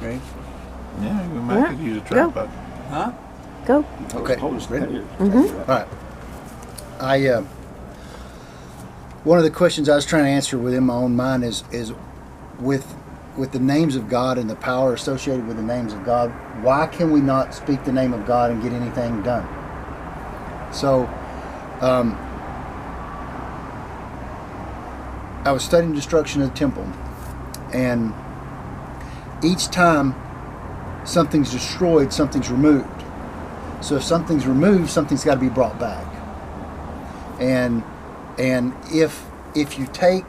Okay. Yeah, we might could use a tripod. Huh? Go. Okay. Hold it right here. All right. One of the questions I was trying to answer within my own mind is with the names of God and the power associated with the names of God, why can we not speak the name of God and get anything done? So, I was studying destruction of the temple, and each time something's destroyed, something's removed. So if something's removed, something's got to be brought back. And if you take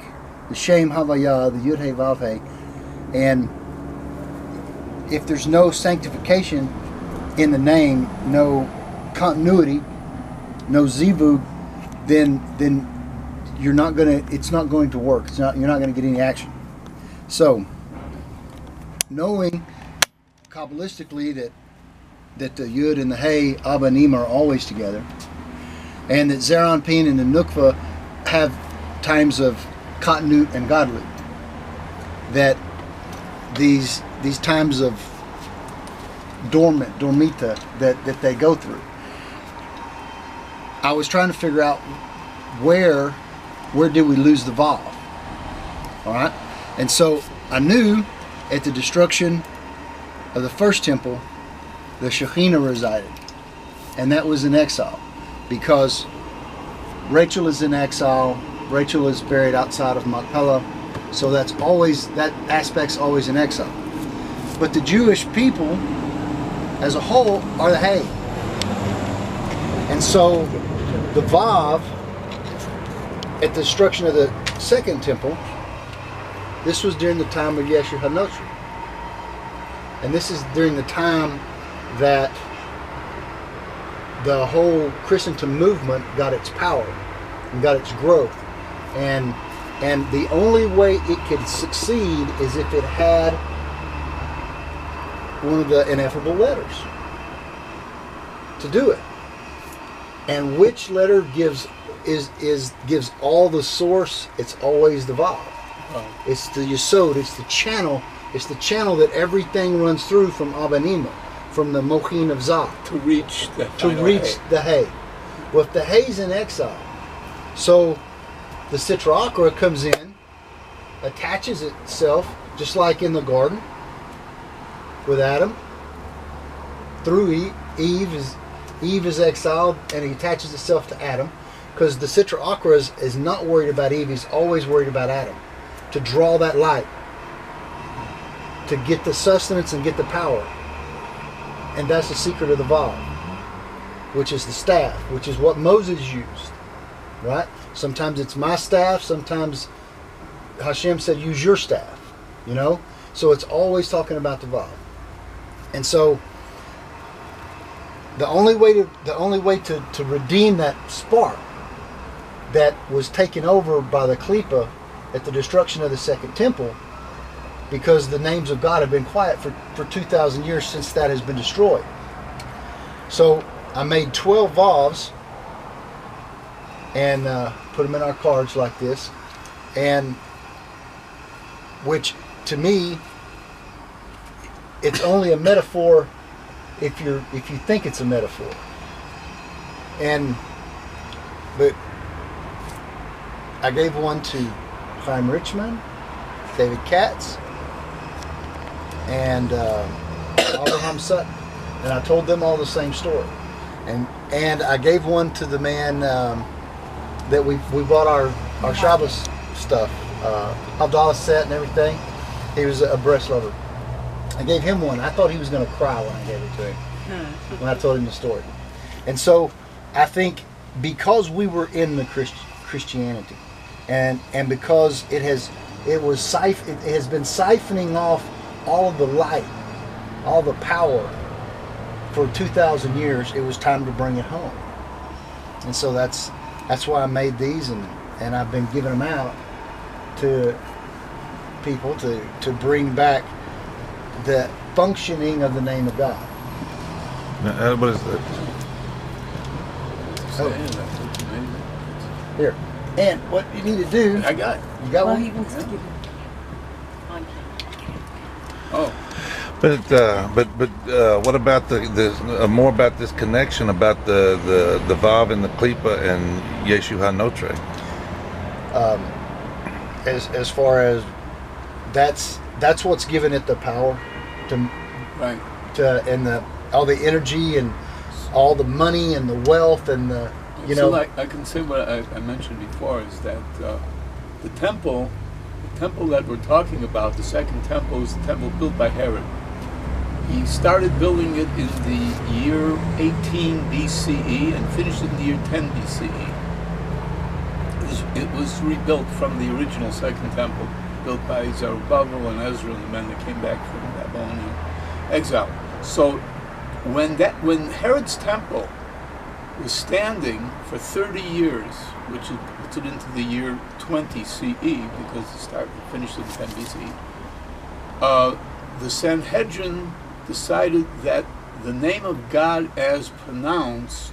the Shem Havaya, the Yud He Vav He, and if there's no sanctification in the name, no continuity, no zivug, then you're not gonna. It's not going to work. You're not going to get any action. So, knowing Kabbalistically that the Yud and the He, Abba and Ima are always together, and that Zeranpin and the Nukva have times of Katnut and Gadlut, that these times of dormita that they go through. I was trying to figure out where did we lose the Vav? All right, and so I knew at the destruction of the first temple, the Shekhinah resided, and that was in exile, because Rachel is in exile. Rachel is buried outside of Machpelah, so that aspect's always in exile. But the Jewish people, as a whole, are the Hay, and so the Vav at the destruction of the second temple. This was during the time of Yeshua HaNotri, and this is during the time that the whole Christendom movement got its power and got its growth, and the only way it could succeed is if it had one of the ineffable letters to do it. And which letter gives all the source? It's always the Vav. It's the Yesod. It's the channel. It's the channel that everything runs through from Abba Nima, from the Mochin of Zah, To reach the the Hay. Well, if the Hay's in exile, so the Sitra Achra comes in, attaches itself, just like in the garden with Adam, through Eve. Eve is exiled, and he attaches itself to Adam, because the Sitra Achra is not worried about Eve. He's always worried about Adam, to draw that light, to get the sustenance and get the power. And that's the secret of the Vav, which is the staff, which is what Moses used, right? Sometimes it's my staff, sometimes Hashem said use your staff, so it's always talking about the Vav. And so the only way to redeem that spark that was taken over by the Klippa at the destruction of the second temple, because the names of God have been quiet for 2,000 years since that has been destroyed. So I made 12 Vavs and put them in our cards like this, and which to me, it's only a metaphor if you think it's a metaphor. But I gave one to Chaim Richman, David Katz, and Abraham Sutton, and I told them all the same story. And I gave one to the man that we bought our Shabbos stuff, Havdalah set and everything. He was a breast lover. I gave him one. I thought he was going to cry when I gave it to him, when I told him the story. And so I think because we were in the Christianity, and because it has been siphoning off all of the light, all the power for 2,000 years, it was time to bring it home. And so that's why I made these, and I've been giving them out to people to bring back the functioning of the name of God. Now, what is that? Here. And what you need to do... I got it. You got Well, one? he wants to give it on camera. Oh. What about the more about this connection about the Vav and the Klipa and Yeshu HaNotre? As far as that's what's given it the power to Right. and all the energy and all the money and the wealth and the So like I can say what I mentioned before is that the temple that we're talking about, the second temple, is the temple built by Herod. He started building it in the year 18 BCE and finished it in the year 10 BCE. It was rebuilt from the original second temple, built by Zerubbabel and Ezra and the men that came back from Babylonian exile. So when Herod's temple was standing for 30 years, which puts it into the year 20 CE, because it finished in 10 BCE, the Sanhedrin decided that the name of God as pronounced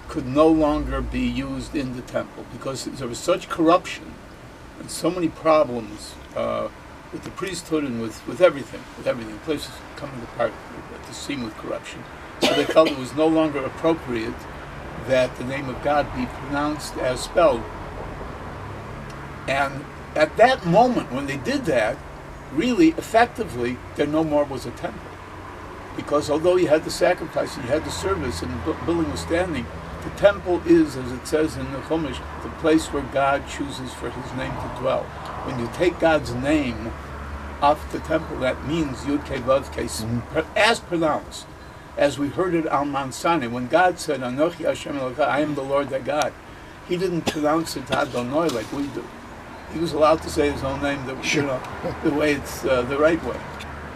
could no longer be used in the temple because there was such corruption and so many problems with the priesthood and with everything. Places coming apart at the seam with corruption. So they felt it was no longer appropriate that the name of God be pronounced as spelled. And at that moment, when they did that, really, effectively, there no more was a temple. Because although you had the sacrifice and you had the service and the building was standing, the temple is, as it says in the Chumash, the place where God chooses for his name to dwell. When you take God's name off the temple, that means Yud Kei Vav Kei, as pronounced, as we heard it on Mount Sinai. When God said, Anochi Hashem Eloka, I am the Lord thy God, he didn't pronounce it Adonai like we do. He was allowed to say his own name the way it's the right way.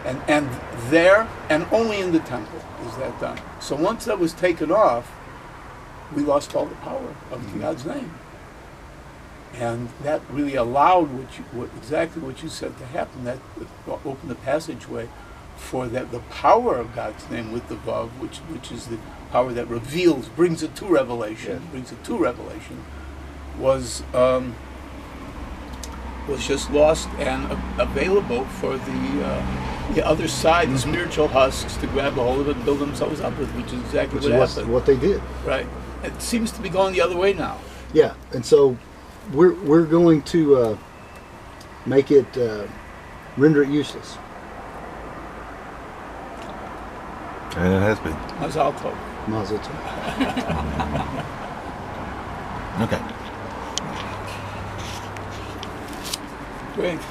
And there, and only in the temple is that done. So once that was taken off, we lost all the power of God's name. And that really allowed exactly what you said to happen. That opened the passageway for the power of God's name with the Vav, which is the power that reveals, brings it to revelation, was just lost and available for the other side, the spiritual husks, to grab a hold of it and build themselves up with, which is exactly what happened. What they did. Right. It seems to be going the other way now. Yeah, and so we're going to make it, render it useless. And it has been. Mazal tov. Mazel tov. Okay. Great.